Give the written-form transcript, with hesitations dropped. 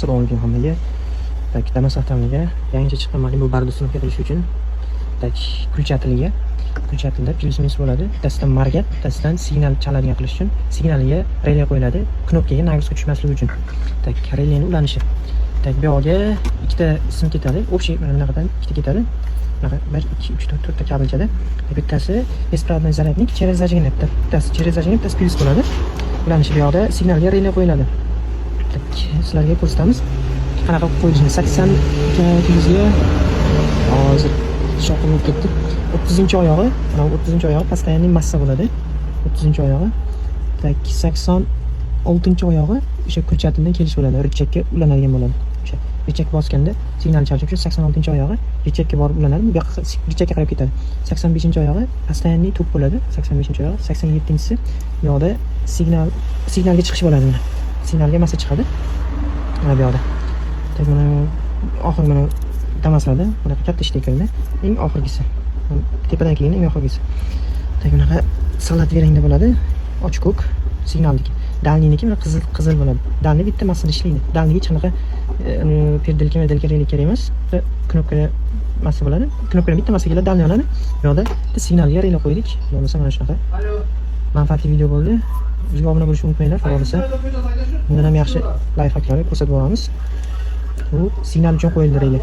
Assalomu alaykum hammaga. Tak, Damas avtomobiliga yangicha chiqqan Malibu bardusini qilish uchun tak kulchatilda plyus-minus bo'ladi. Bittasidan margat, bittasidan signal chaladigan qilish uchun signaliga relay qo'yiladi. Knopkaga nagizga tushmasligi uchun. Tak, relayning ulanishi. Tak, bu yerga ikkita sim ketadi. Общий bunaqadan ikkita ketadi. 1, 2, 3, 4 ta kabelchada. Bittasi беспроводной zaryadnik, через zajigni, bittasi через zajigni, bittasi plyus bo'ladi. Ulanishi bu yerda signalga relay qo'yiladi. Tak, sizlarga ko'rsatamiz. Qanaqa qo'yishni 80 plyusga hozir shoqilib ketdi. 30-oyog'i, mana 30-oyog'i постоянный massa bo'ladi. 30-oyog'i. Tak, 86-oyog'i o'sha kurchatildan kelish bo'ladi. Richakka ulanadigan bo'ladi. O'sha richak bosganda signal chalish uchun 86-oyog'i richakka borib ulanadi. Bu yoqqa richakka qarab ketadi. 85-oyog'i постоянный tok bo'ladi. 85-oyog'i, 87-si bu yoqda signalga chiqish bo'ladi. Signalga massa chiqadi. Mana bu yoqda. Tak, mana oxirgi mana Damaslarda bunaqa katta shtekilda eng oxirgisi. Tepadan keyin eng oxirgisi. Tak, bunaqa salat rangda bo'ladi. Ochiq ko'k signalniki. Dalniniki mana qizil bo'ladi. Dalni bitta massada ishlaydi. Dalniga hech qanaqa perdelka relay kerak emas. Knopkaga massa bo'ladi. Knopkaga bitta massa keladi, dalni oladi. Bu yoqda bitta signalga relay qo'ydik. Bo'lmasa mana shunaqa. Manfaatli video bo'ldi. Bizga obuna bo'lishni unutmanglar. Bo'lmasa bundan ham yaxshi layfhaklarni ko'rsatib boramiz. Bu signal uchun qo'yildi relay.